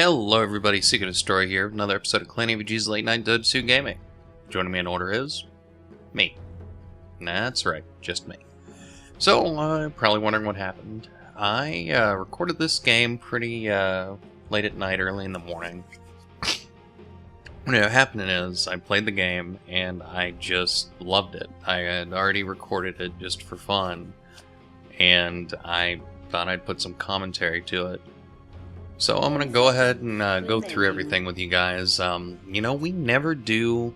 Hello everybody, Secret of Story here, another episode of Clan AVG's Late Night Dota 2 Gaming. Joining me in order is... me. That's right, just me. So, probably wondering what happened. I recorded this game pretty late at night, early in the morning. What happened is, I played the game, and I just loved it. I had already recorded it just for fun, and I thought I'd put some commentary to it. So I'm going to go ahead and go through everything with you guys. You know, we never do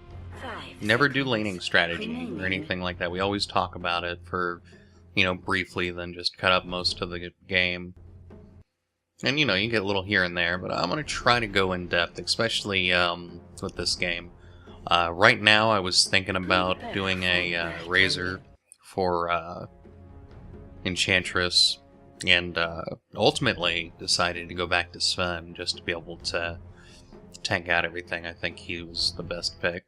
laning strategy or anything like that. We always talk about it for, you know, briefly, then just cut up most of the game. And, you know, you get a little here and there, but I'm going to try to go in depth, especially with this game. Right now, I was thinking about doing a Razor for Enchantress. And ultimately decided to go back to Sven just to be able to tank out everything. I think he was the best pick.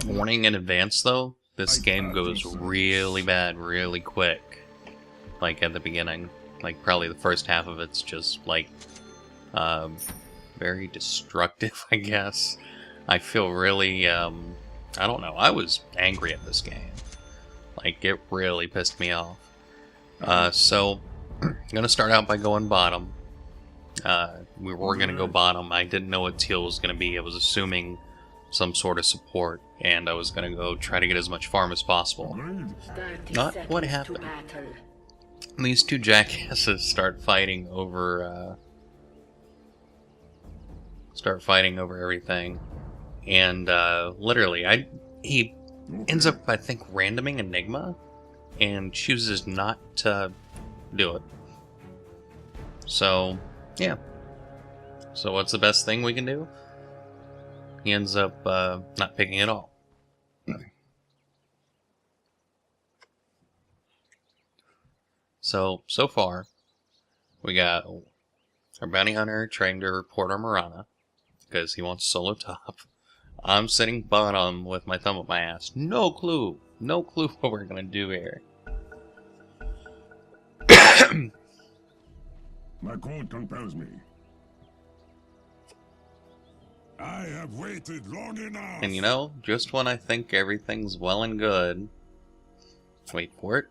Warning in advance though, this game goes really bad really quick. Like at the beginning. Like probably the first half of it's just like very destructive, I guess. I feel really, I don't know, I was angry at this game. Like it really pissed me off. So, I'm going to start out by going bottom. We were going to go bottom. I didn't know what teal was going to be. I was assuming some sort of support, and I was going to go try to get as much farm as possible. Not what happened. These two jackasses start fighting over everything. And, literally, he ends up, I think, randoming Enigma, and chooses not to do it. So, yeah. So what's the best thing we can do? He ends up not picking it all. So far, we got our bounty hunter trying to report our Marana, because he wants solo top. I'm sitting bottom with my thumb up my ass. No clue what we're gonna do here. My code compels me. I have waited long enough. And you know, just when I think everything's well and good... Wait for it.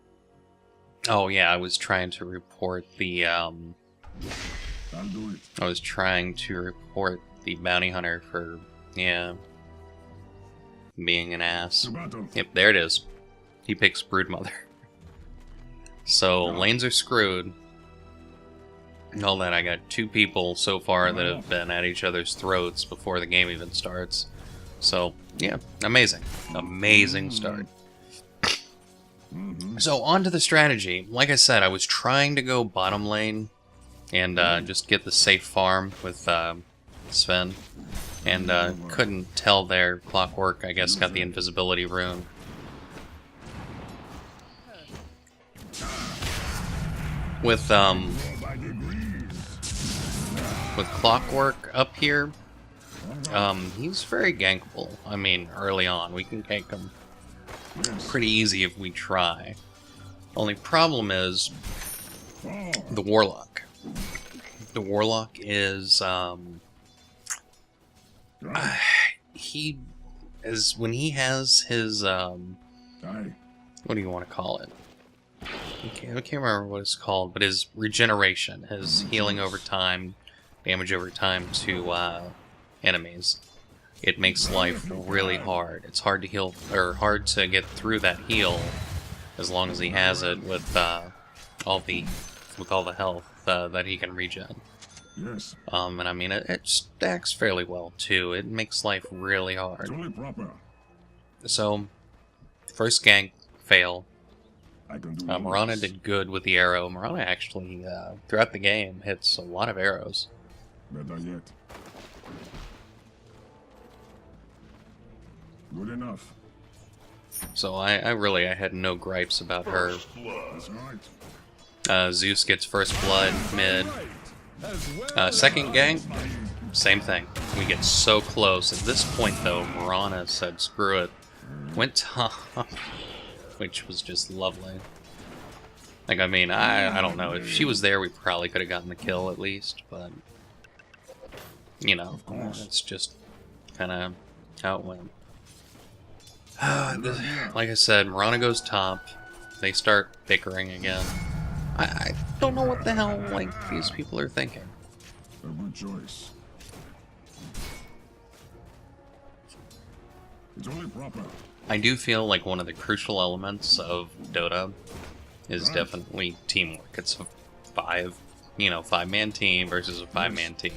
Oh yeah, I was trying to report the, I'll do it. I was trying to report the bounty hunter for, yeah, being an ass. Yep, there it is. He picks Broodmother. So, lanes are screwed. All that, I got two people so far that have been at each other's throats before the game even starts. So, yeah, amazing. Amazing start. So, on to the strategy. Like I said, I was trying to go bottom lane and just get the safe farm with Sven. And couldn't tell there. Clockwork, I guess, got the invisibility rune. With Clockwork up here, he's very gankable. I mean, early on, we can gank him pretty easy if we try. Only problem is the Warlock. The Warlock is, when he has his, what do you want to call it? I can't remember what it's called, but his regeneration, his healing over time, damage over time to enemies. It makes life really hard. It's hard to heal, or hard to get through that heal, as long as he has it with all the health that he can regen. Yes. And I mean it stacks fairly well too. It makes life really hard. So, first gank, fail. Marana did good with the arrow. Marana actually, throughout the game, hits a lot of arrows. Better yet. Good enough. So I had no gripes about her. That's right. Zeus gets first blood, mid. Second gank, same thing. We get so close. At this point, though, Marana said, screw it. Went top. Which was just lovely. Like, I mean, I don't know. If she was there, we probably could have gotten the kill at least, but... You know, it's just kind of how it went. Like I said, Marana goes top. They start bickering again. I don't know what the hell, like, these people are thinking. A good choice. It's only proper. I do feel like one of the crucial elements of Dota is definitely teamwork. It's a five-man team versus a five-man team.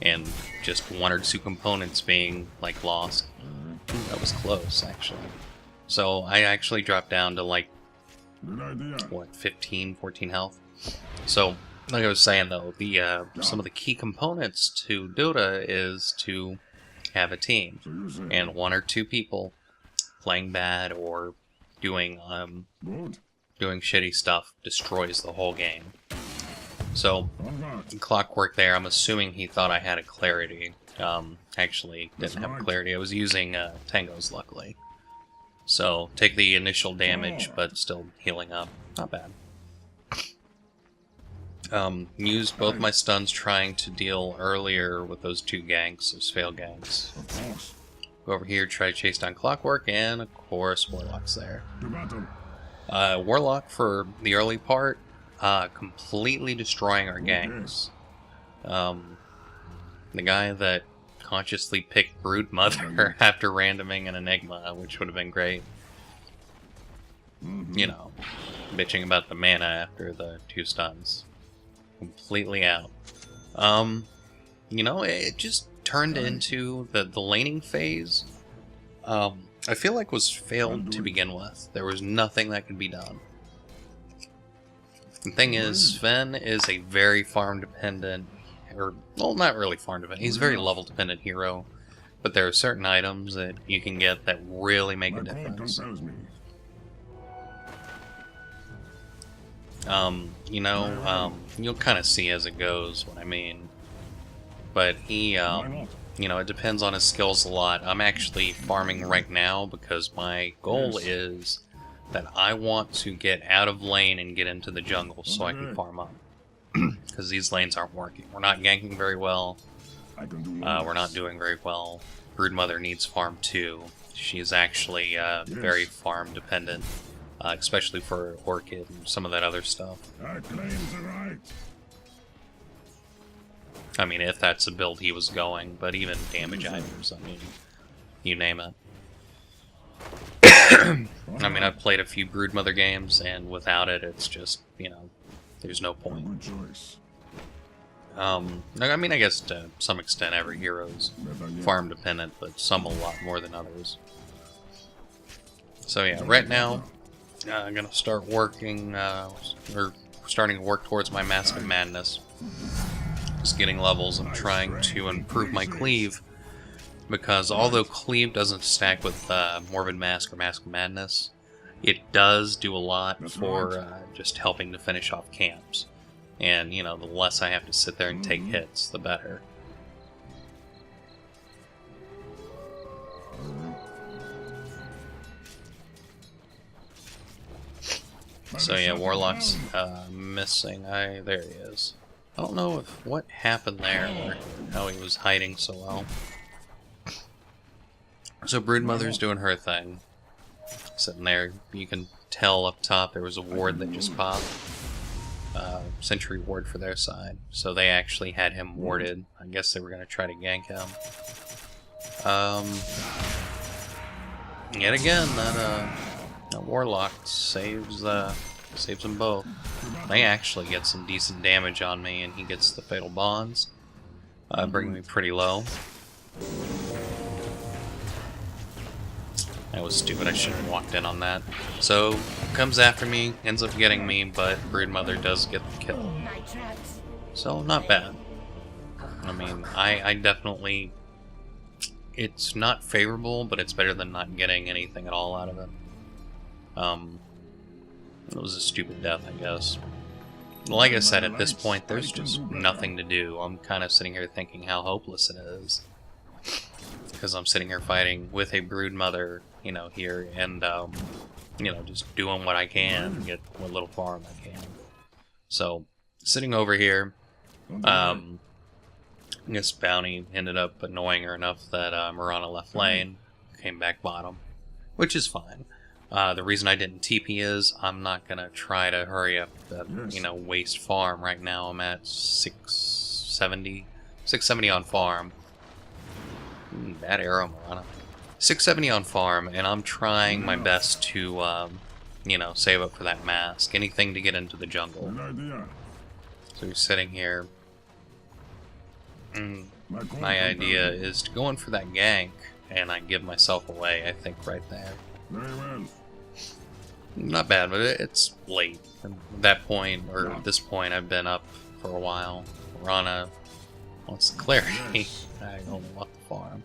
And just one or two components being, like, lost. Ooh, that was close, actually. So I actually dropped down to, like, Good idea. what, 15, 14 health? So, like I was saying, though, the some of the key components to Dota is to have a team. So you say. And one or two people playing bad or doing Good. doing shitty stuff destroys the whole game. So, Alright. Clockwork there, I'm assuming he thought I had a clarity. Actually, didn't have clarity. I was using Tango's, luckily. So, take the initial damage, but still healing up. Not bad. Used both my stuns trying to deal earlier with those two ganks, those failed ganks. Of course. Go over here, try to chase down Clockwork, and of course, Warlock's there. To battle. Warlock for the early part, completely destroying our ganks. The guy that consciously picked Broodmother after randoming an Enigma, which would have been great. You know, bitching about the mana after the two stuns. Completely out. You know, it just turned into the laning phase. I feel like was failed to begin with. There was nothing that could be done. The thing is, Sven is a very farm-dependent, or, well, not really farm-dependent, he's a very level-dependent hero, but there are certain items that you can get that really make a difference. You know, you'll kind of see as it goes what I mean, but he, you know, it depends on his skills a lot. I'm actually farming right now because my goal is that I want to get out of lane and get into the jungle so I can farm up. Because these lanes aren't working. We're not ganking very well. We're not doing very well. Broodmother needs farm too. She's actually very farm dependent, especially for Orchid and some of that other stuff. I mean, if that's the build he was going, but even damage items, I mean, you name it. I mean, I've played a few Broodmother games, and without it, it's just, you know, there's no point. I mean, I guess to some extent every hero's farm dependent, but some a lot more than others. So yeah, right now, I'm gonna start working, or starting to work towards my Mask of Madness. Just getting levels and trying to improve my cleave. Because although cleave doesn't stack with Morbid Mask or Mask of Madness, it does do a lot for just helping to finish off camps. And, you know, the less I have to sit there and take hits, the better. So yeah, Warlock's missing. There he is. I don't know what happened there, or how he was hiding so well. So Broodmother's doing her thing. Sitting there, you can tell up top there was a ward that just popped. Sentry ward for their side. So they actually had him warded. I guess they were going to try to gank him. Yet again, that Warlock saves them both. They actually get some decent damage on me, and he gets the Fatal Bonds, bringing me pretty low. That was stupid, I should have walked in on that. So, comes after me, ends up getting me, but Broodmother does get the kill. So, not bad. I mean, I definitely... It's not favorable, but it's better than not getting anything at all out of it. It was a stupid death, I guess. Like I said, at this point, there's just nothing to do. I'm kind of sitting here thinking how hopeless it is. Because I'm sitting here fighting with a Broodmother, you know, here, and you know, just doing what I can, get what little farm I can. So, sitting over here, this bounty ended up annoying her enough that Mirana left lane, came back bottom, which is fine. The reason I didn't TP is I'm not gonna try to hurry up, you know, waste farm. Right now I'm at 670 on farm. Bad arrow, Mirana. 670 on farm, and I'm trying my best to, you know, save up for that mask. Anything to get into the jungle. So we're sitting here. My idea is to go in for that gank, and I give myself away, I think, right there. Very well. Not bad, but it's late. At that point, or at this point, I've been up for a while. Mirana wants the clarity. I only want the farm.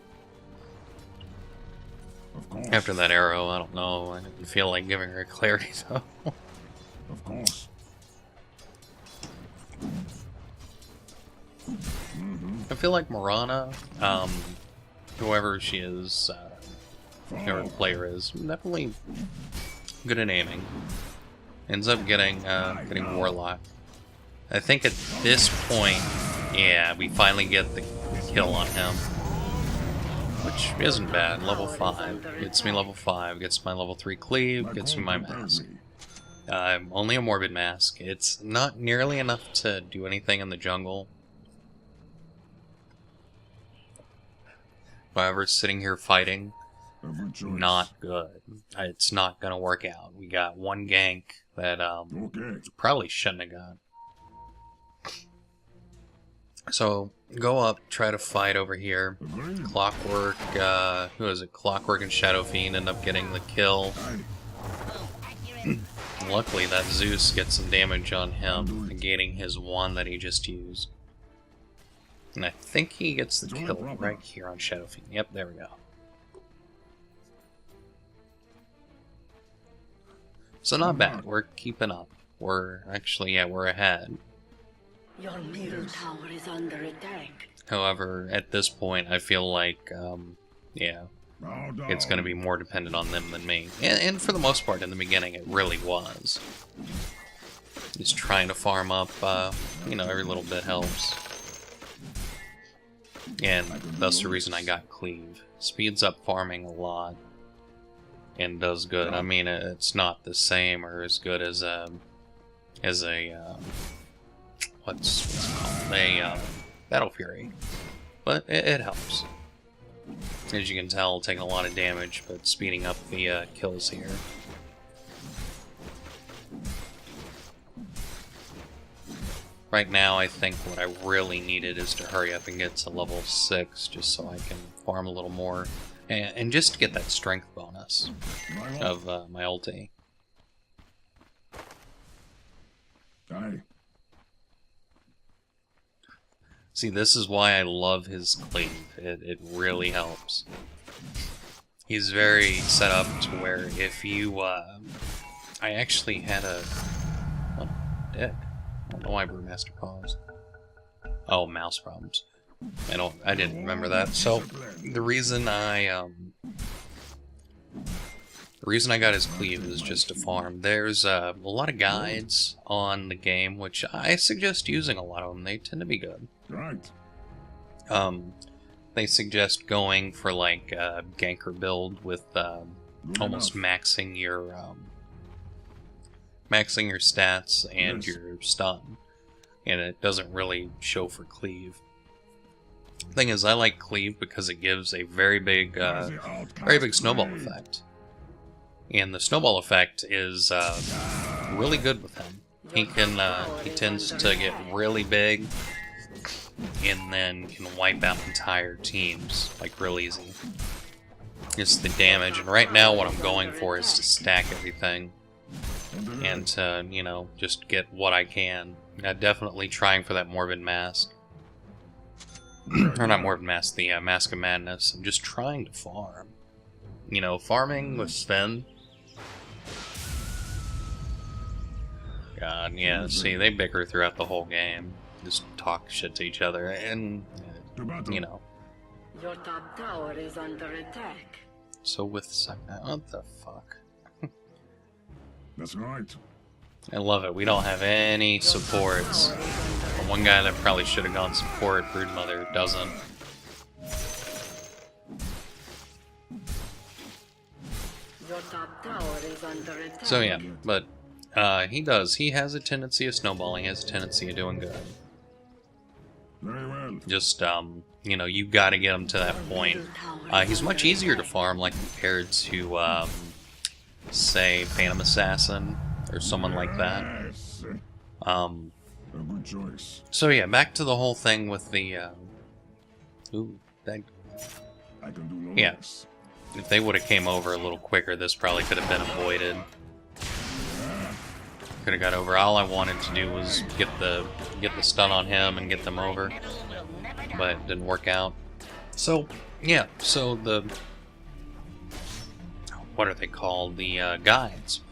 Of course. After that arrow, I don't know. I didn't feel like giving her clarity, though. Of course. I feel like Mirana, whoever she is, whoever the player is, definitely good at aiming. Ends up getting Warlock. I think at this point, yeah, we finally get the kill on him. Which isn't bad. Level 5. Gets me level 5, gets my level 3 cleave, gets me my mask. Only a morbid mask. It's not nearly enough to do anything in the jungle. However, sitting here fighting, not good. It's not gonna work out. We got one gank that probably shouldn't have got. So, go up, try to fight over here. Clockwork, who is it? Clockwork and Shadow Fiend end up getting the kill. Luckily, that Zeus gets some damage on him, negating his one that he just used. And I think he gets the kill right here on Shadow Fiend. Yep, there we go. So not bad. We're keeping up. We're actually, yeah, we're ahead. Your middle tower is under attack. However, at this point, I feel like, yeah, it's going to be more dependent on them than me. And for the most part, in the beginning, it really was. Just trying to farm up, you know, every little bit helps. And that's the reason I got Cleave. Speeds up farming a lot. And does good. I mean, it's not the same or as good as a what's it called? A Battle Fury. But it helps. As you can tell, taking a lot of damage, but speeding up the kills here. Right now, I think what I really needed is to hurry up and get to level 6, just so I can farm a little more. And just get that strength bonus of my ulti. See, this is why I love his cleave. It really helps. He's very set up to where if you, I actually had a... Oh, dead. I don't know why Brewmaster paused. Oh, mouse problems. I didn't remember that. So, the reason I got his cleave is just to farm. There's a lot of guides on the game, which I suggest using a lot of them. They tend to be good. Right. They suggest going for like a ganker build with almost maxing your stats and your stun, and it doesn't really show for cleave. Thing is, I like cleave because it gives a very big snowball effect, and the snowball effect is really good with him. He tends to get really big, and then can wipe out entire teams like real easy. Just the damage, and right now what I'm going for is to stack everything and to, you know, just get what I can. I'm definitely trying for that Morbid Mask. Or not Morbid Mask, the Mask of Madness. I'm just trying to farm. You know, farming with Sven. God, yeah, see, they bicker throughout the whole game. Just talk shit to each other, and, you know. Your top tower is under attack. So with... what the fuck? That's right. I love it. We don't have any supports. The one guy that probably should have gone support, Broodmother, doesn't. Your top tower is under attack. So yeah, but he does. He has a tendency of snowballing. He has a tendency of doing good. Very well. Just, you know, you gotta get him to that point. He's much easier to farm, like, compared to, say, Phantom Assassin, or someone like that. Yes. Um, A good choice. so yeah, back to the whole thing with the, ooh, that, I can do no Yeah. less. if they would have came over a little quicker, this probably could have been avoided. Could have got over. All I wanted to do was get the stun on him and get them over, but it didn't work out. So yeah, so the what are they called? The guides.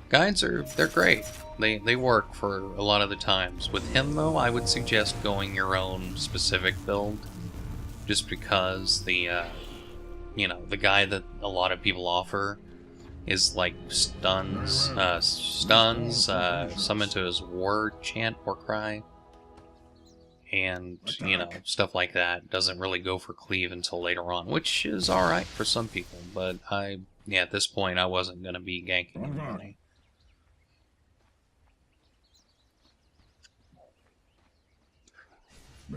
Guides they're great. They work for a lot of the times. With him though, I would suggest going your own specific build, just because the you know, the guy that a lot of people offer is like stuns, summon to his war chant or cry, and, you know, stuff like that. Doesn't really go for cleave until later on, which is alright for some people, but yeah, at this point I wasn't going to be ganking anybody.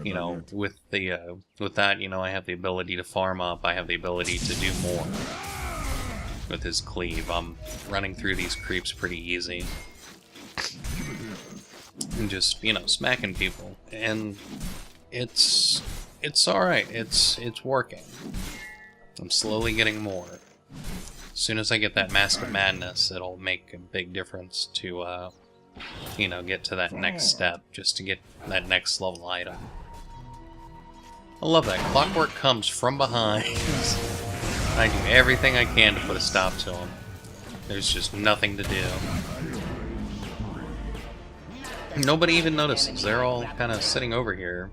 You know, with the with that, you know, I have the ability to farm up, I have the ability to do more. With his cleave, I'm running through these creeps pretty easy. And just, you know, smacking people. And it's alright, it's working. I'm slowly getting more. As soon as I get that Mask of Madness, it'll make a big difference to, you know, get to that next step, just to get that next level item. I love that. Clockwork comes from behind. I do everything I can to put a stop to him. There's just nothing to do. Nobody even notices. They're all kind of sitting over here.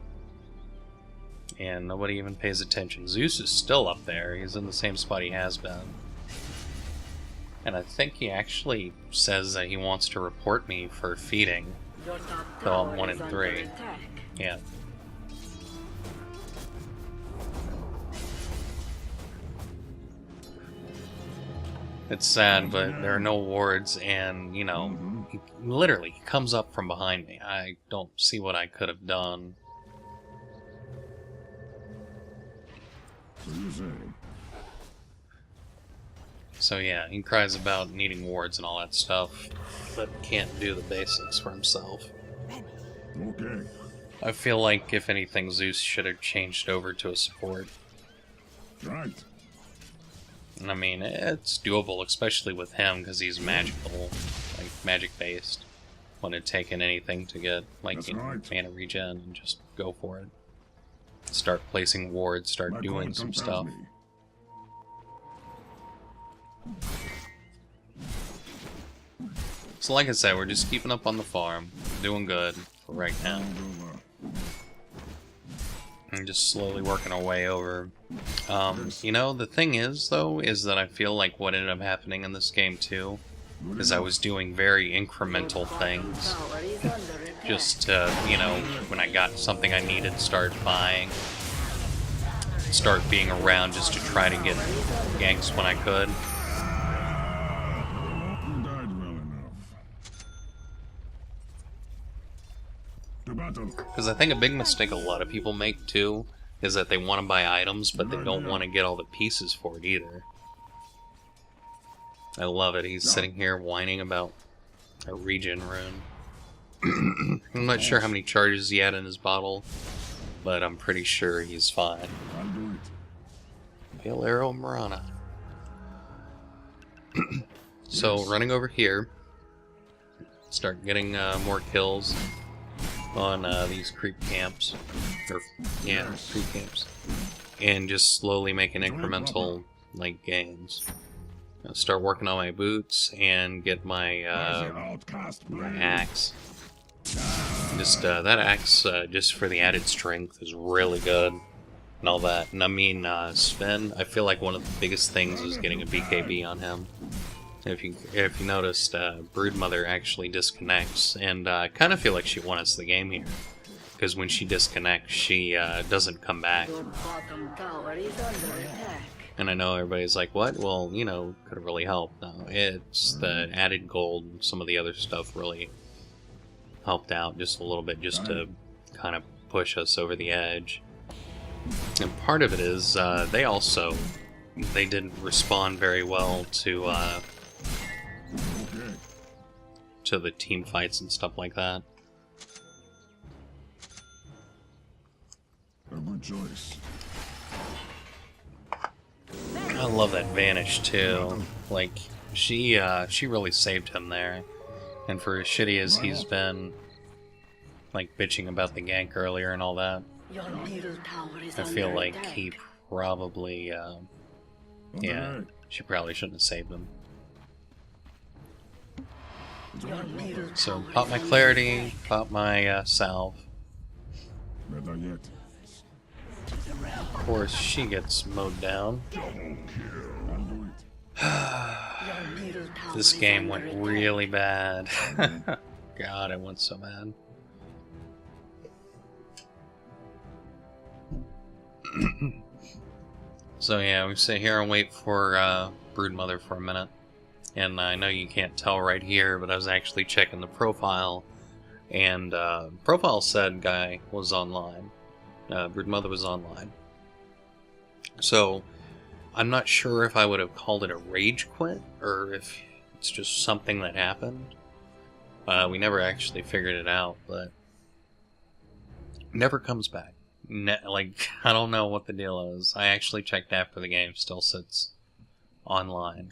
And nobody even pays attention. Zeus is still up there. He's in the same spot he has been. And I think he actually says that he wants to report me for feeding. Your top Though I'm tower 1 is in under 3. attack. Yeah. It's sad, but there are no wards, and, you know, he literally comes up from behind me. I don't see what I could have done. So you say. So yeah, he cries about needing wards and all that stuff, but can't do the basics for himself. Okay. I feel like, if anything, Zeus should have changed over to a support. Right. And I mean, it's doable, especially with him, because he's magical, like, magic-based. Wouldn't have taken anything to get, like, That's you know, right. mana regen, and just go for it. Start placing wards, start My doing God some compels stuff. me. So like I said, we're just keeping up on the farm, doing good for right now. And just slowly working our way over. You know, the thing is, though, is that I feel like what ended up happening in this game, too, is I was doing very incremental things. Tower is under attack. Just to, you know, when I got something I needed, start buying. Start being around just to try to get ganks when I could. You died well enough. To battle. Because I think a big mistake a lot of people make, too, is that they want to buy items, but they don't want to get all the pieces for it, either. I love it. He's sitting here whining about a regen rune. I'm not sure how many charges he had in his bottle, but I'm pretty sure he's fine. I'll do it. Hail Arrow Marana. So, running over here, start getting more kills on these creep camps. Or, yeah, creep camps. And just slowly making incremental, like, gains. I'll start working on my boots and get my Outcast blade. axe. Just, that axe, just for the added strength, is really good. And all that. And I mean, Sven, I feel like one of the biggest things is getting a BKB on him. If you noticed, Broodmother actually disconnects, and I kind of feel like she won us the game here, because when she disconnects, she doesn't come back. Your bottom tower is under attack. And I know everybody's like, what? Well, you know, could have really helped. No, it's the added gold and some of the other stuff really helped out just a little bit, just to kind of push us over the edge. And part of it is they didn't respond very well to the team fights and stuff like that. A good choice. I love that Vanish too. Like she really saved him there. And for as shitty as he's been, like bitching about the gank earlier and all that, Your middle tower is I feel under like attack. he probably, yeah, she probably shouldn't have saved him. Your middle So tower pop is my under clarity, attack. pop my salve. Better yet. Of course, she gets mowed down. I'll do it. Your middle tower This is game under went attack. really bad. God, it went so bad. So yeah, we sit here and wait for Broodmother for a minute. And I know you can't tell right here, but I was actually checking the profile. And profile said guy was online. Broodmother was online. So I'm not sure if I would have called it a rage quit, or if it's just something that happened. We never actually figured it out, but never comes back. Like, I don't know what the deal is. I actually checked after the game, still sits online.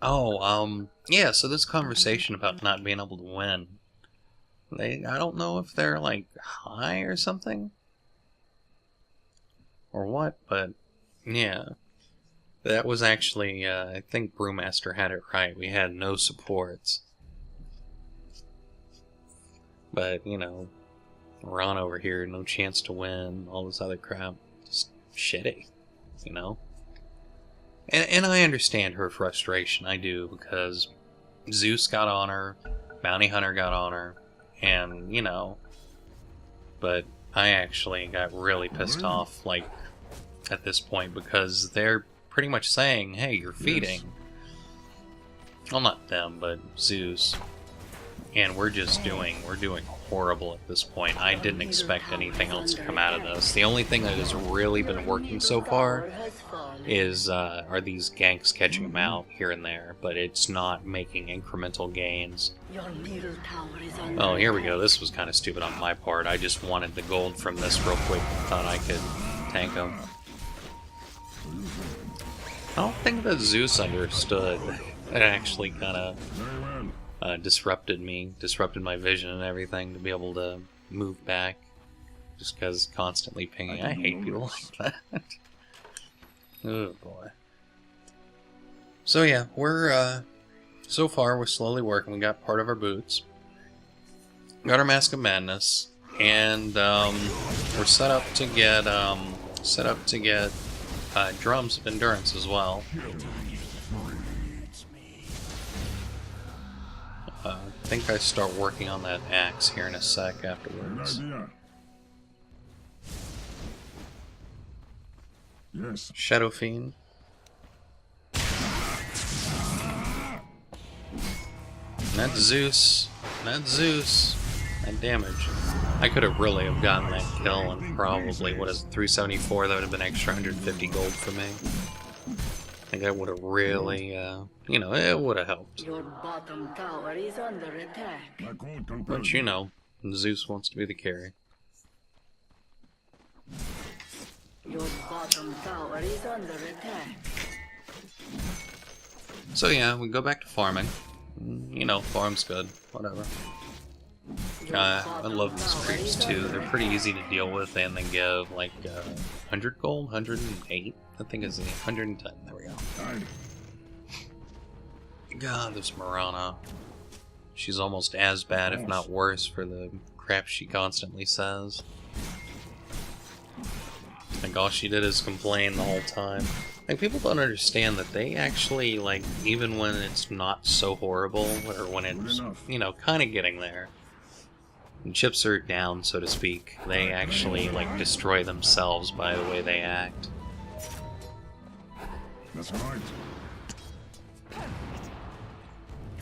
Oh, yeah, so this conversation about not being able to win, I don't know if they're, like, high or something, or what, but, yeah. That was actually, I think Brewmaster had it right. We had no supports. But, you know, Ron over here, no chance to win, all this other crap. Just shitty, you know? And I understand her frustration, I do, because Zeus got on her, Bounty Hunter got on her, and, you know, but I actually got really pissed off, like, at this point, because they're pretty much saying, hey, you're feeding. Well, not them, but Zeus. And we're doing horrible at this point. I didn't expect anything else to come out of this. The only thing that has really been working so far is are these ganks catching them out here and there, but it's not making incremental gains. Your middle tower is under Oh, here we go. This was kind of stupid on my part. I just wanted the gold from this real quick and thought I could tank them. I don't think that Zeus understood. It actually kind of Very well. disrupted my vision and everything to be able to move back. Just because constantly pinging. I hate people like that. Oh boy. So yeah, we're so far we're slowly working. We got part of our boots, got our Mask of Madness, and we're set up to get drums of endurance as well. I think I start working on that axe here in a sec Good afterwards. idea. Yes. Shadow Fiend. Not Zeus. Not Zeus. That damage. I could have really have gotten that kill and probably, what is it, 374? That would have been extra 150 gold for me. I think that would have really, you know, it would have helped. Your bottom tower is under attack. My code compels But you know, Zeus wants to be the carry. Your bottom tower is under attack. So yeah, we go back to farming. You know, farm's good. Whatever. Your I bottom love these tower creeps is too. under They're pretty easy to deal with, and they give like 100 gold, 108. I think it's 110. There we go. Aye. God, this Marana. She's almost as bad, if not worse, for the crap she constantly says. Like all she did is complain the whole time. Like, people don't understand that they actually, like, even when it's not so horrible, or when it's, you know, kind of getting there, and chips are down, so to speak, they actually, like, destroy themselves by the way they act. That's right.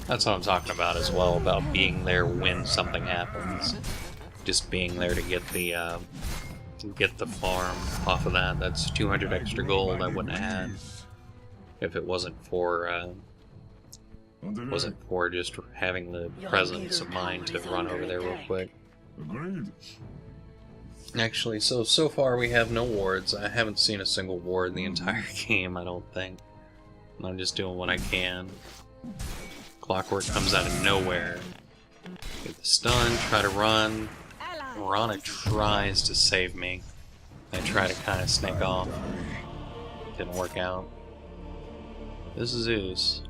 That's what I'm talking about as well, about being there when something happens. Just being there to get the farm off of that. That's 200 extra gold I wouldn't have had if it wasn't for just having the presence of mind to run over there real quick. Agreed. Actually, so far we have no wards. I haven't seen a single ward in the entire game, I don't think. I'm just doing what I can. Clockwork comes out of nowhere. Get the stun, try to run. Mirana tries to save me. I try to kind of snake off. Didn't work out. This is Zeus.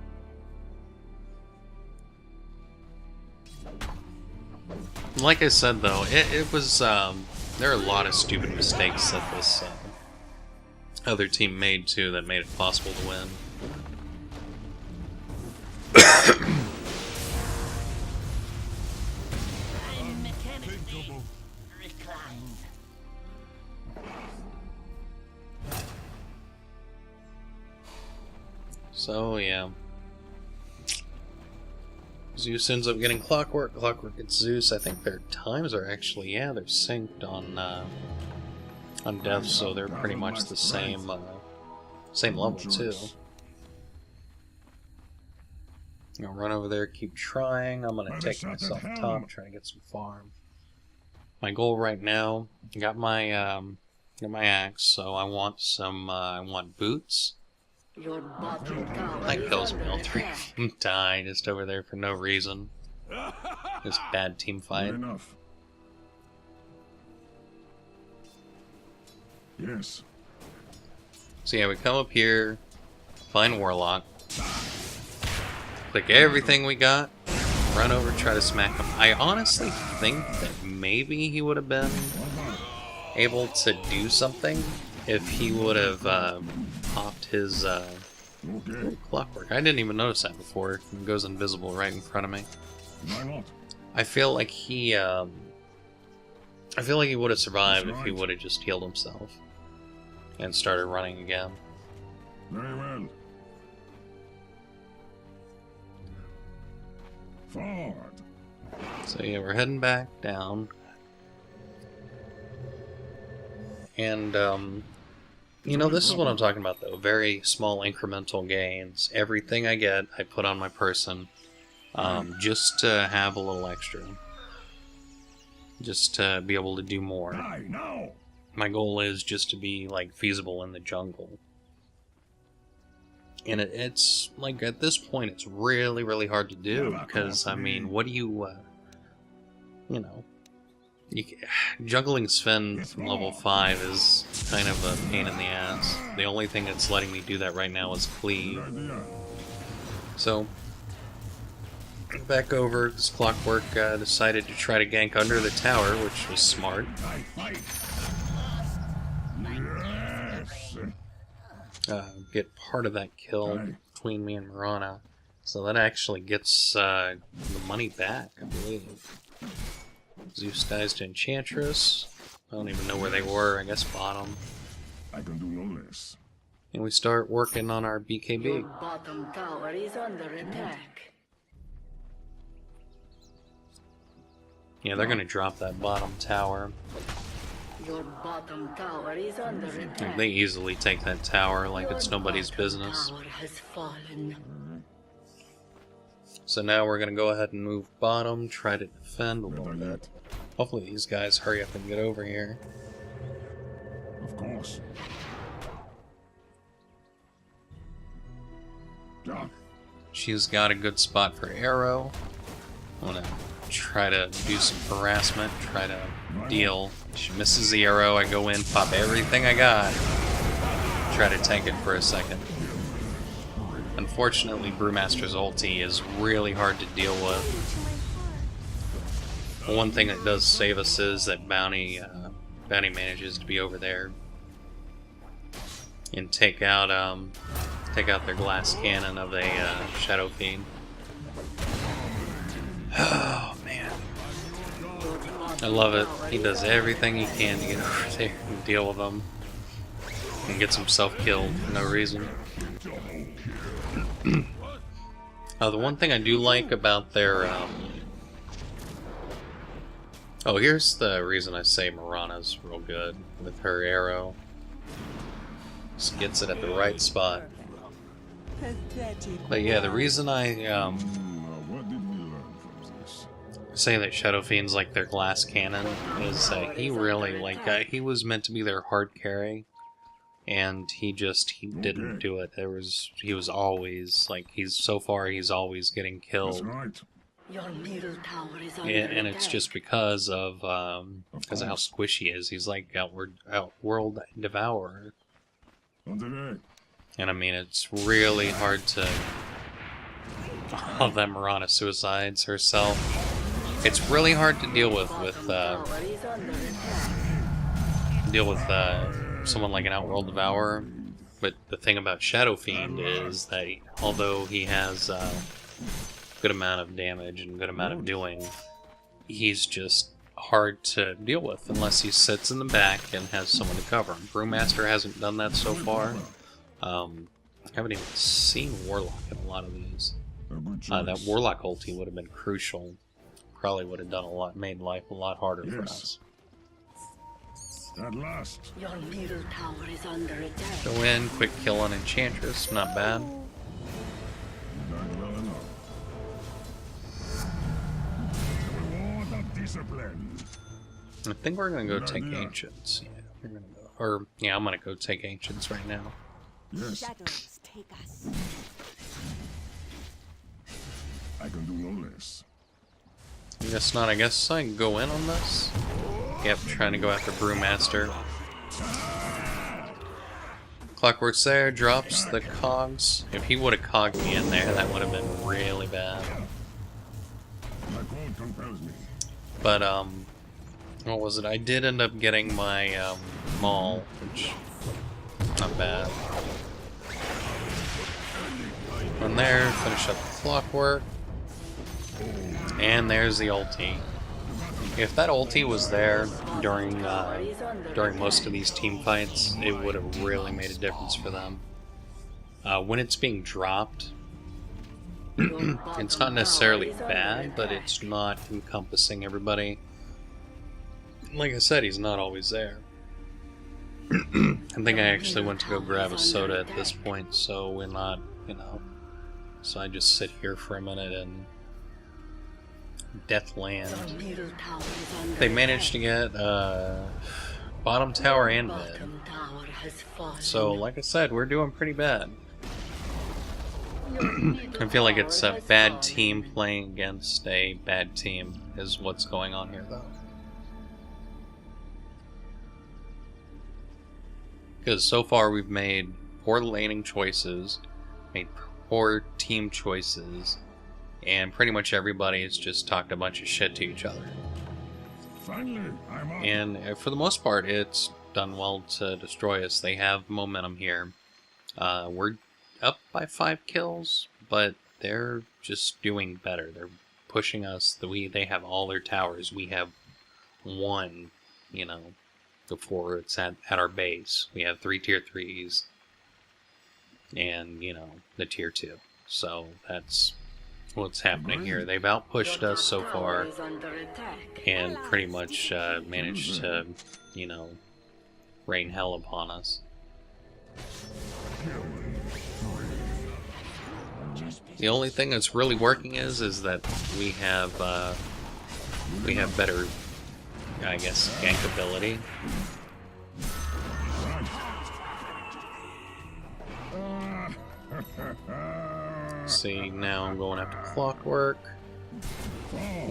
Like I said though, it was, there are a lot of stupid mistakes that this other team made too that made it possible to win. So, yeah. Zeus ends up getting Clockwork, Clockwork gets Zeus. I think their times are actually, yeah, they're synced on death, so they're pretty much the same level, too. I'm gonna run over there, keep trying. I'm gonna take myself top, try to get some farm. My goal right now, I got my axe, so I want some, I want boots. That kills me, all three of them die just over there for no reason. This bad team fight. Enough. Yes. So yeah, we come up here, find Warlock, click everything we got, run over, try to smack him. I honestly think that maybe he would have been able to do something if he would have popped his Clockwork. I didn't even notice that before. It goes invisible right in front of me. I feel like he would have survived if he would have just healed himself and started running again. Very well. Forward. So yeah, we're heading back down. And, you know, this is what I'm talking about, though. Very small incremental gains. Everything I get, I put on my person, just to have a little extra. Just to be able to do more. My goal is just to be, like, feasible in the jungle. And it's, like, at this point, it's really, really hard to do, because, I mean, what do you, you know... Juggling Sven from level 5 is kind of a pain in the ass. The only thing that's letting me do that right now is cleave. So, back over, because Clockwork decided to try to gank under the tower, which was smart. Get part of that kill between me and Mirana. So that actually gets the money back, I believe. Zeus dies to Enchantress. I don't even know where they were, I guess bottom. I can do no less. And we start working on our BKB. Your bottom tower is under attack. Yeah, they're gonna drop that bottom tower. Your bottom tower is under attack. They easily take that tower like it's nobody's business. Tower has fallen. So now we're gonna go ahead and move bottom, try to defend a little bit. Hopefully these guys hurry up and get over here. Of course. Yeah. She's got a good spot for arrow. I'm gonna try to do some harassment, try to deal. She misses the arrow, I go in, pop everything I got. Try to tank it for a second. Unfortunately, Brewmaster's ulti is really hard to deal with. One thing that does save us is that Bounty manages to be over there. and take out their glass cannon of a Shadow Fiend. Oh man, I love it. He does everything he can to get over there and deal with them, and gets himself killed for no reason. The one thing I do like about their oh, here's the reason I say Mirana's real good with her arrow. Just gets it at the right spot. But yeah, the reason I What did we learn from this? say that Shadow Fiend's like their glass cannon is that he really he was meant to be their hard carry, and he didn't do it. He was always he's always getting That's killed. right. Your middle tower is under And it's attack. just because of how squishy he is. He's like Outworld Devourer. On the way. And I mean, it's really hard to... All that Mirana suicides herself. It's really hard to deal with Tower is under attack. someone like an Outworld Devourer. But the thing about Shadow Fiend is that although he has good amount of damage and good amount of doing, he's just hard to deal with unless he sits in the back and has someone to cover him. Brewmaster hasn't done that so far. I haven't even seen Warlock in a lot of these. A good That choice. Warlock ulti would have been crucial. Probably would have made life a lot harder for Yes. us. At last. Your middle tower is under attack. Go in, quick kill on Enchantress, not bad. Done well enough. The reward of discipline. I think we're gonna go Good take idea. Ancients. Yeah, we're gonna go. Or yeah, I'm gonna go take Ancients right now. Yes, Shadows take us. I can do no less. I guess not. I guess I can go in on this. Yep, trying to go after Brewmaster. Clockwork's there, drops the cogs. If he would have cogged me in there, that would have been really bad. My code compels me. But, what was it? I did end up getting my, Maul, which, not bad. From there, finish up the Clockwork. And there's the ulti. If that ulti was there during most of these team fights, it would have really made a difference for them. When it's being dropped, it's not necessarily bad, but it's not encompassing everybody. Like I said, he's not always there. I think I actually went to go grab a soda at this point, so we're not, so I just sit here for a minute and Deathland. Your middle tower is under They managed to get bottom tower and mid. bottom tower has fallen. So, like I said, we're doing pretty bad. Your middle I feel like tower it's a has bad fallen. team playing against a bad team, is what's going on here, though. Because so far we've made poor laning choices, made poor team choices, and pretty much everybody has just talked a bunch of shit to each other. Finally, I'm up. And for the most part, it's done well to destroy us. They have momentum here. We're up by 5 kills, but they're just doing better. They're pushing us. They have all their towers. We have 1, before it's at our base. We have 3 tier 3s and, the tier 2. So that's what's happening here. They've outpushed us so Tower far is under attack. and pretty much managed to, rain hell upon us. The only thing that's really working is that we have better, I guess, gank ability. See, now I'm going after Clockwork.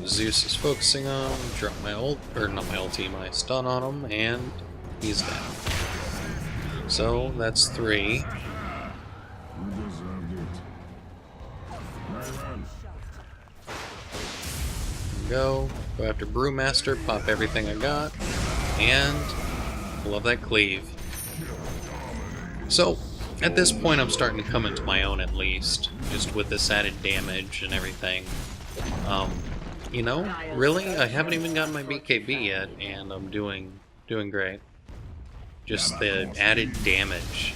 Zeus is focusing on him, drop my my stun on him, and he's down. So that's 3. You deserved it. Very well. Go after Brewmaster, pop everything I got, and love that cleave. So, at this point I'm starting to come into my own at least, just with this added damage and everything. You know, really, I haven't even gotten my BKB yet, and I'm doing great. Just the added damage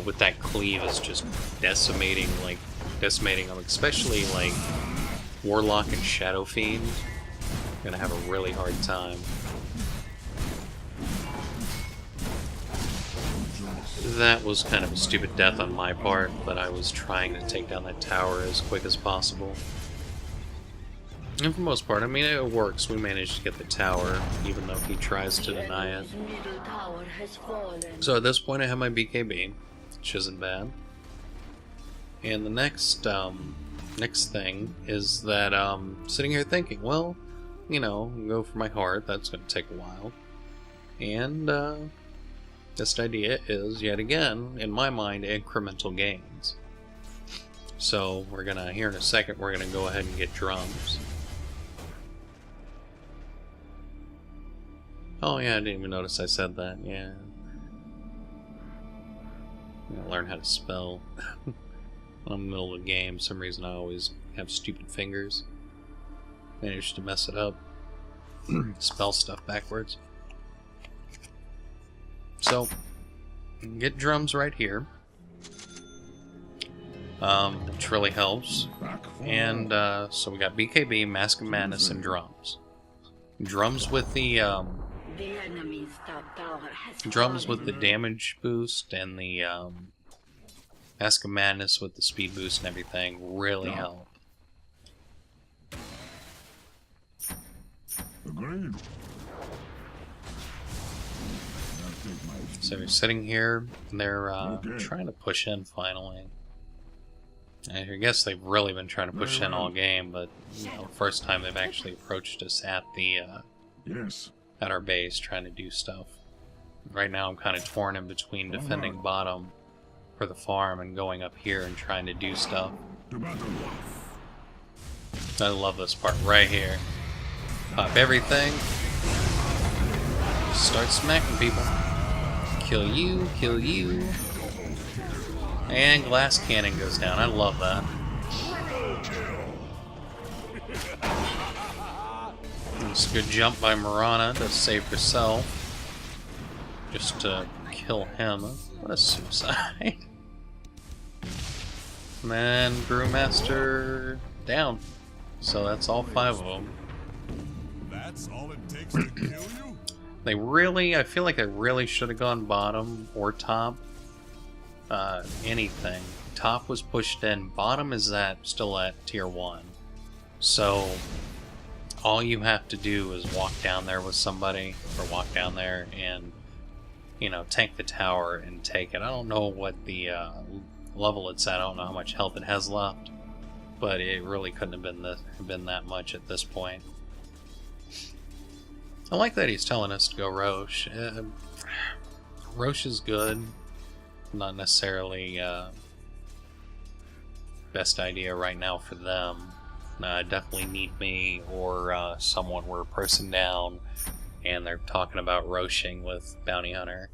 with that cleave is just decimating them, especially like Warlock and Shadow Fiend. Gonna have a really hard time. That was kind of a stupid death on my part, but I was trying to take down that tower as quick as possible. And for the most part, I mean, it works. We managed to get the tower, even though he tries to deny it. So at this point, I have my BKB, which isn't bad. And the next thing is that I'm sitting here thinking, well, you know, go for my heart. That's going to take a while. And this idea is, yet again, in my mind, incremental gains. So we're gonna, here in a second, we're gonna go ahead and get drums. Oh yeah, I didn't even notice I said that, yeah. I'm gonna learn how to spell. I'm in the middle of the game, for some reason I always have stupid fingers. Managed to mess it up. Spell stuff backwards. So, get drums right here. Which really helps. And so we got BKB, Mask of Madness, and drums. Drums with the damage boost, and the Mask of Madness with the speed boost and everything really help. Agreed. So they're sitting here, and they're trying to push in finally. I guess they've really been trying to push in all game, but you know, first time they've actually approached us at the at our base, trying to do stuff. Right now I'm kind of torn in between defending bottom for the farm and going up here and trying to do stuff. I love this part right here. Pop everything. Start smacking people. Kill you, kill you. And glass cannon goes down. I love that. It's a good jump by Marana to save herself. Just to kill him. What a suicide. And then Brewmaster down. So that's all 5 of them. That's all it takes to kill you? They really, I feel like they really should have gone bottom or top. Anything. Top was pushed in. Bottom is still at tier 1. So all you have to do is walk down there with somebody, or walk down there and, you know, tank the tower and take it. I don't know what the level it's at. I don't know how much health it has left, but it really couldn't have been that much at this point. I like that he's telling us to go Roche. Roche is good. Not necessarily best idea right now for them. Definitely need me or someone. We're a person down, and they're talking about Roching with Bounty Hunter.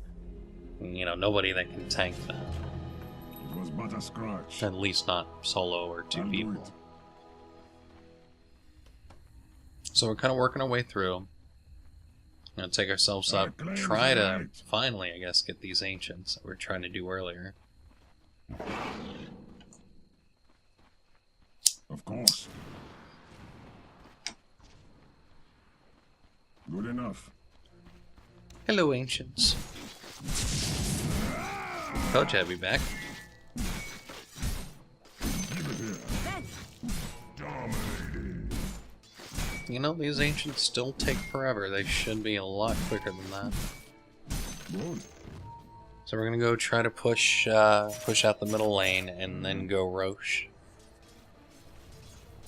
And, you know, nobody that can tank that. It was but a scratch. At least not solo or 2 people. So we're kind of working our way through. Gonna take ourselves up, try to finally, I guess, get these ancients that we were trying to do earlier. Of course. Good enough. Hello, ancients. Told you I'd be back. You know, these ancients still take forever. They should be a lot quicker than that. Good. So we're gonna go try to push out the middle lane and then go Roche.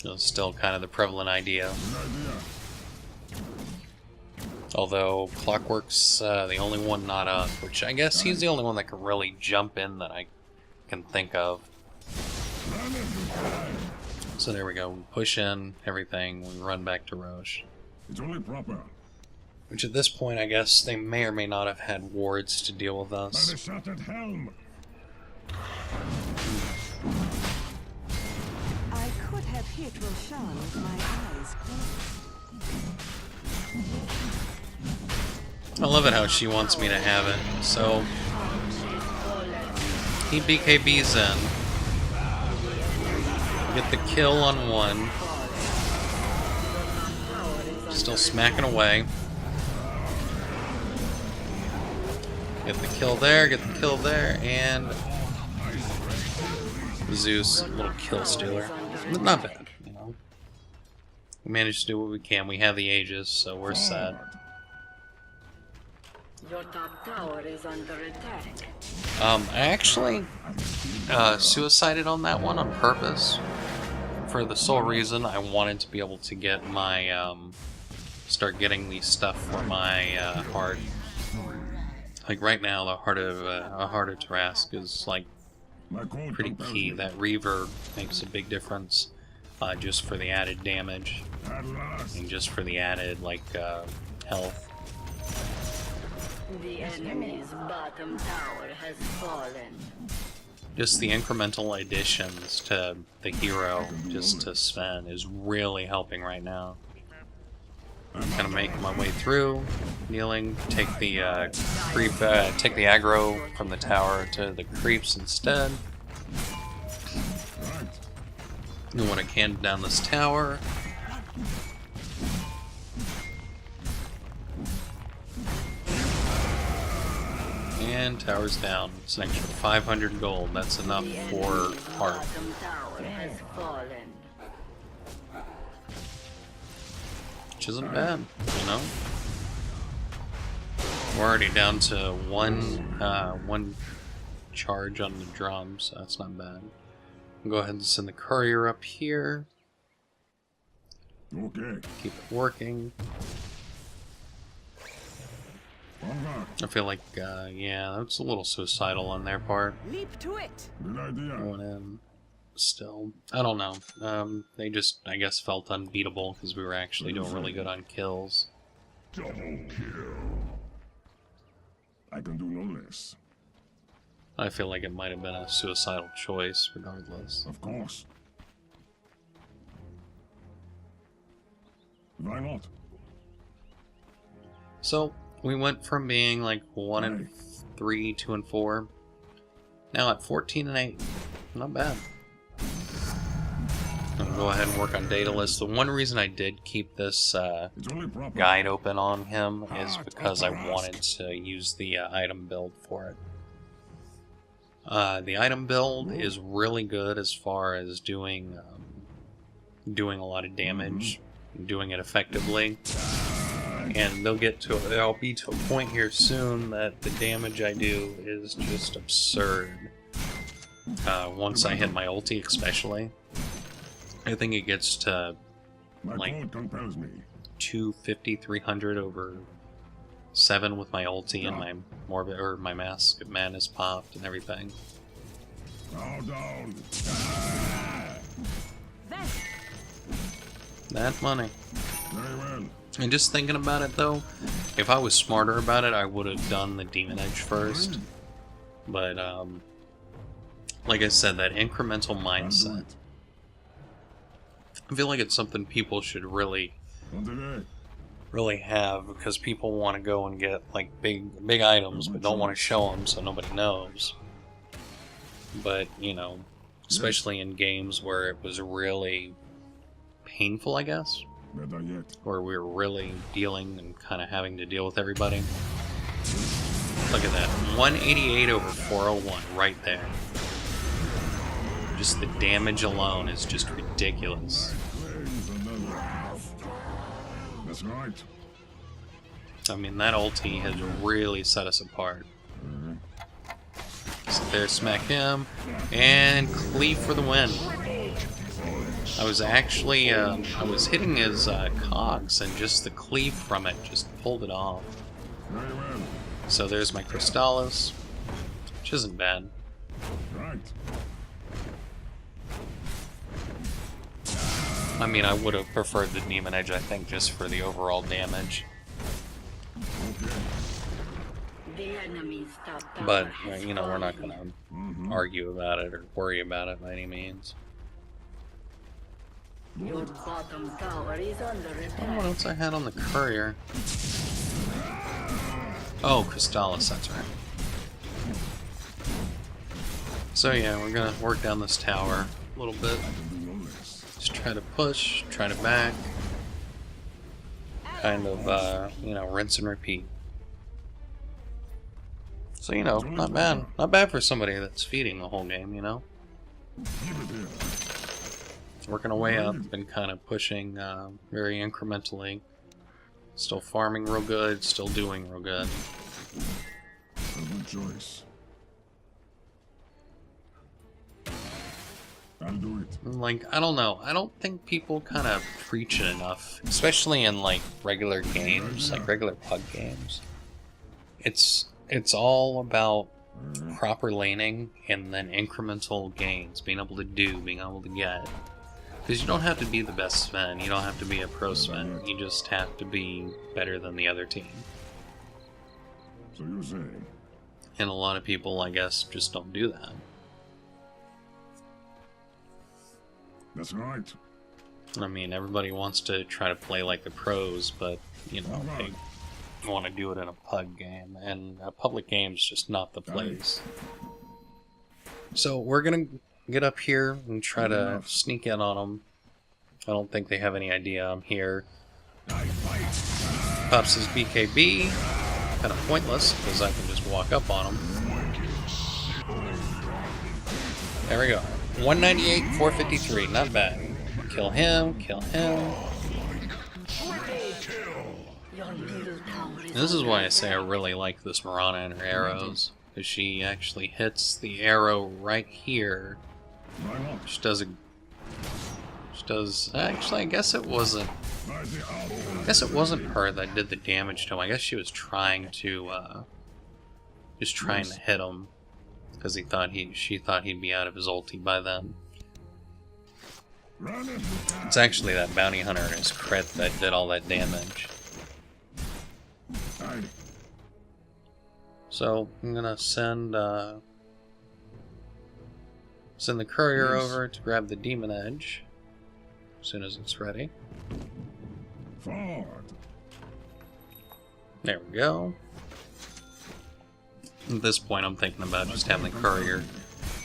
It's still kind of the prevalent idea. Although Clockwork's the only one not up, which I guess he's the only one that can really jump in that I can think of. So there we go. We push in everything. We run back to Roche. It's only proper. Which at this point, I guess they may or may not have had wards to deal with By us. the shattered helm. I could have hit Roshan with my eyes closed. I love it how she wants me to have it. So he BKBs in. Get the kill on one. Still smacking away. Get the kill there, get the kill there, and Zeus, little kill stealer. Not bad, you know. We managed to do what we can. We have the Aegis, so we're set. Your top tower is under attack. I actually suicided on that one on purpose. For the sole reason I wanted to be able to get my, start getting the stuff for my heart. Like right now, the heart of Tarask is like pretty key. That reverb makes a big difference, just for the added damage and just for the added like health. The enemy's bottom tower has fallen. Just the incremental additions to the hero, just to Sven, is really helping right now. I'm gonna make my way through, kneeling, take the take the aggro from the tower to the creeps instead. I want to can down this tower. And tower's down. It's an extra 500 gold. That's enough for heart. Bottom tower has fallen. Which isn't bad, you know? We're already down to one charge on the drum, so that's not bad. I'll go ahead and send the courier up here. Okay. Keep it working. I feel like, yeah, that's a little suicidal on their part. Leap to it. Good idea. Going in. Still, I don't know. They just, I guess, felt unbeatable because we were actually doing really good on kills. Double kill. I can do no less. I feel like it might have been a suicidal choice, regardless. Of course. Why not? So, we went from being like 1 and 3, 2 and 4, now at 14 and 8. Not bad. I'm gonna go ahead and work on data lists. The one reason I did keep this guide open on him is because I wanted to use the item build for it. The item build is really good as far as doing a lot of damage, doing it effectively. And there'll be to a point here soon that the damage I do is just absurd. Once I hit my ulti, especially, I think it gets to like 250, 300 over 7 with my ulti and my my mask of madness popped and everything. That money. Very well. And just thinking about it though, if I was smarter about it, I would have done the Demon Edge first. But like I said, that incremental mindset, I feel like it's something people should really have, because people want to go and get like big items but don't want to show them so nobody knows. But you know, especially in games where it was really painful, I guess, where we were really dealing and kind of having to deal with everybody. Look at that, 188 over 401 right there. Just the damage alone is just ridiculous. That's right. I mean, that ulti has really set us apart. Sit there, smack him, and cleave for the win. I was actually, I was hitting his cogs, and just the cleave from it just pulled it off. So there's my Crystallis, which isn't bad. Right. I mean, I would have preferred the Demon Edge, I think, just for the overall damage. The enemy's top tower But, has you know, we're not fallen. gonna argue about it or worry about it by any means. Your bottom tower is under I attack. don't know what else I had on the courier. Oh, Crystallis, that's right. So yeah, we're gonna work down this tower a little bit. Just try to push, try to back. Kind of, you know, rinse and repeat. So, you know, not bad. Not bad for somebody that's feeding the whole game, you know? Working our way up and kind of pushing very incrementally. Still farming real good, still doing real good. Good choice. I'll do it. Like, I don't know. I don't think people kind of preach it enough, especially in like regular games, like regular pug games. It's all about proper laning and then incremental gains, being able to do, being able to get. Because you don't have to be the best Sven, you don't have to be a pro Sven, you just have to be better than the other team. So you say? And a lot of people, I guess, just don't do that. That's right. I mean, everybody wants to try to play like the pros, but, you know, they want to do it in a pug game, and a public game's just not the place. So we're gonna get up here and try to sneak in on them. I don't think they have any idea I'm here. Pops his BKB. Kind of pointless, because I can just walk up on him. There we go. 198, 453, not bad. Kill him, kill him. Your middle tower is This is under why I say I attack. really like this Mirana and her arrows. Because she actually hits the arrow right here. Which does a... Which does... Actually, I guess it wasn't... I guess it wasn't her that did the damage to him. I guess she was trying to, just trying to hit him. Because she thought he'd be out of his ulti by then. It's actually that bounty hunter and his crit that did all that damage. So I'm gonna send the courier over to grab the demon edge as soon as it's ready. Forward. There we go. At this point, I'm thinking about just having the courier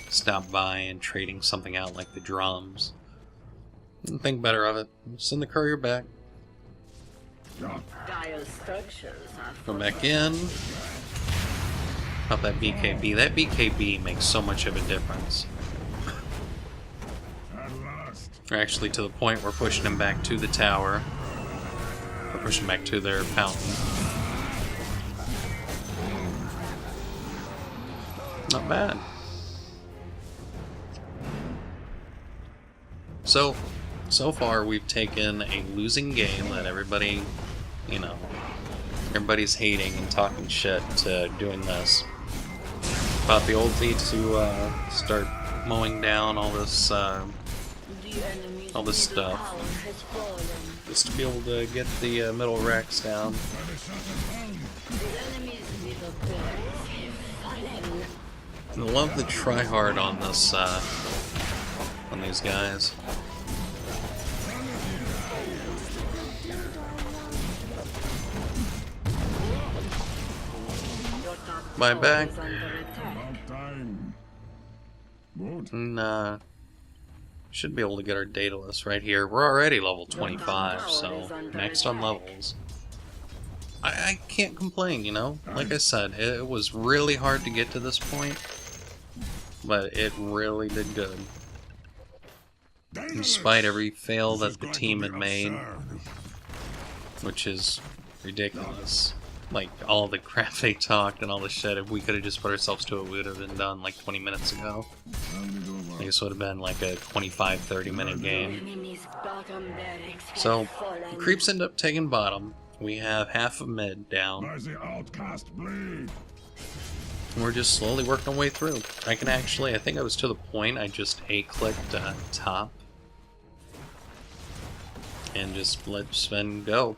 stop by and trading something out like the drums. Think better of it. Send the courier back. Dire structures are Go back in. Pop that BKB. That BKB makes so much of a difference. At last. We're actually to the point we're pushing them back to the tower. We're pushing back to their fountain. Not bad. So far we've taken a losing game that everybody, you know, everybody's hating and talking shit to doing this. Bought the ulti to start mowing down all this the enemy's all this middle stuff. tower has fallen. Just to be able to get the middle racks down. The enemy's middle barracks have fallen. I love the try hard on this on these guys. Your top My tower back. is under attack. About time. Good. And should be able to get our data list right here. We're already level 25, so next on levels. I can't complain, you know? Like I said, it was really hard to get to this point, but it really did good. Despite every fail that the team had made, which is ridiculous. Like, all the crap they talked and all the shit, if we could have just put ourselves to it, we would have been done like 20 minutes ago. I guess it would have been like a 25-30 minute game. Enemy's bottom barracks have So, fallen. creeps end up taking bottom. We have half of mid down. By the outcast blade. We're just slowly working our way through. I think I was to the point I just A-clicked top. And just let Sven go.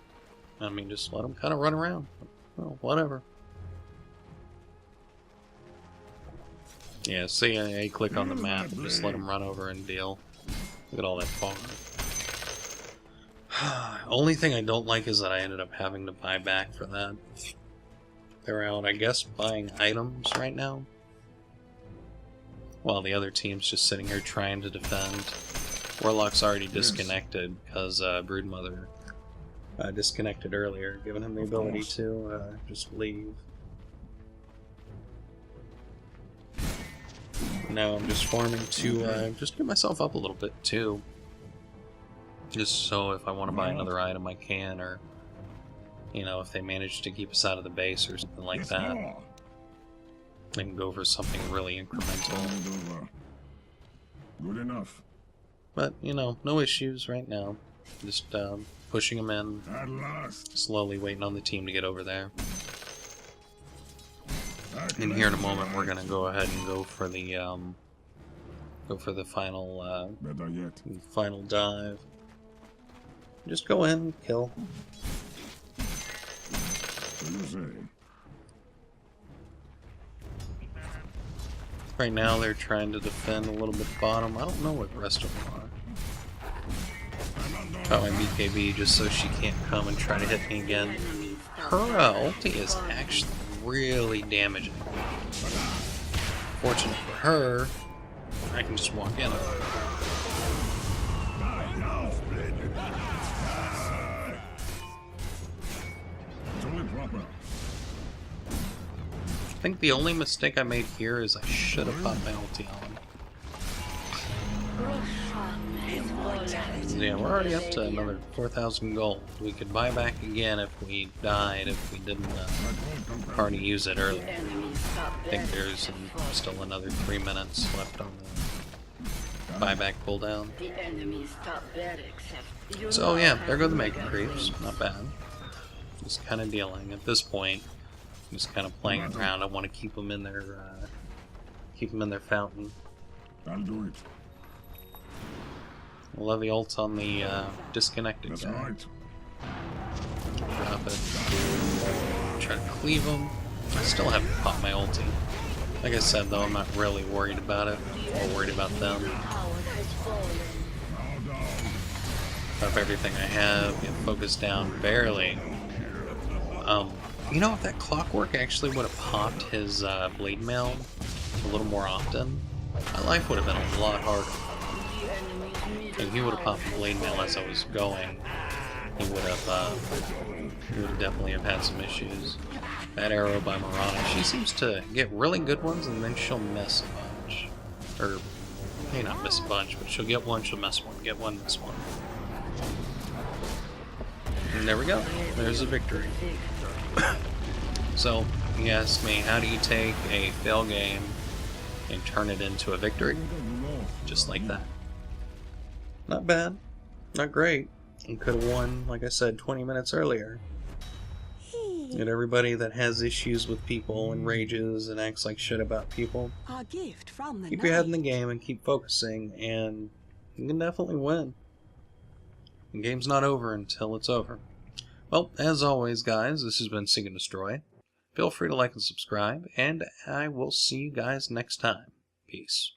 I mean, just let him kind of run around. Well, whatever. Yeah, see, I click on the map, just let him run over and deal. Look at all that farm. Only thing I don't like is that I ended up having to buy back for that. They're out, I guess, buying items right now. While the other team's just sitting here trying to defend. Warlock's already disconnected because Broodmother disconnected earlier, giving him the ability to just leave. Now I'm just farming to just get myself up a little bit too. Just so if I want to buy another item I can, or, you know, if they manage to keep us out of the base or something like that, I can go for something really incremental. Good enough. But, you know, no issues right now. Just pushing them in, At last. slowly waiting on the team to get over there. And here in a moment, we're gonna go ahead and go for the final Better yet. final dive. Just go in, kill. What do you say? Right now, they're trying to defend a little bit bottom. I don't know what the rest of them are. Got my BKB just so she can't come and try to hit me again. Her ulti is actually really damaging. Fortunate for her, I can just walk in. I think the only mistake I made here is I should have popped my ulti on. Yeah, we're already up to another 4,000 gold. We could buy back again if we died, if we didn't already use it earlier. I think there's still another 3 minutes left on the buyback cooldown. So yeah, there go the Mega Creeps. Not bad. Just kind of dealing at this point. Just kind of playing around. I want to keep them in their fountain. I'll do it. I love the ults on the disconnected That's guy. right. Drop it. Try to cleave him. I still haven't popped my ulti. Like I said though, I'm not really worried about it. I'm more worried about them. Pop everything I have. Get focused down barely. You know, if that clockwork actually would have popped his blade mail a little more often, my life would have been a lot harder. If he would have popped the blade mail as I was going, he would have definitely have had some issues. That arrow by Marana, she seems to get really good ones and then she'll miss a bunch. Or, may not miss a bunch, but she'll get one, she'll miss one, get one, miss one. And there we go. There's a victory. So, you ask me, how do you take a fail game and turn it into a victory? Just like that. Not bad. Not great. You could have won, like I said, 20 minutes earlier. And everybody that has issues with people and rages and acts like shit about people, Our gift from the keep your head in the night. game and keep focusing, and you can definitely win. The game's not over until it's over. Well, as always, guys, this has been Seek and Destroy. Feel free to like and subscribe, and I will see you guys next time. Peace.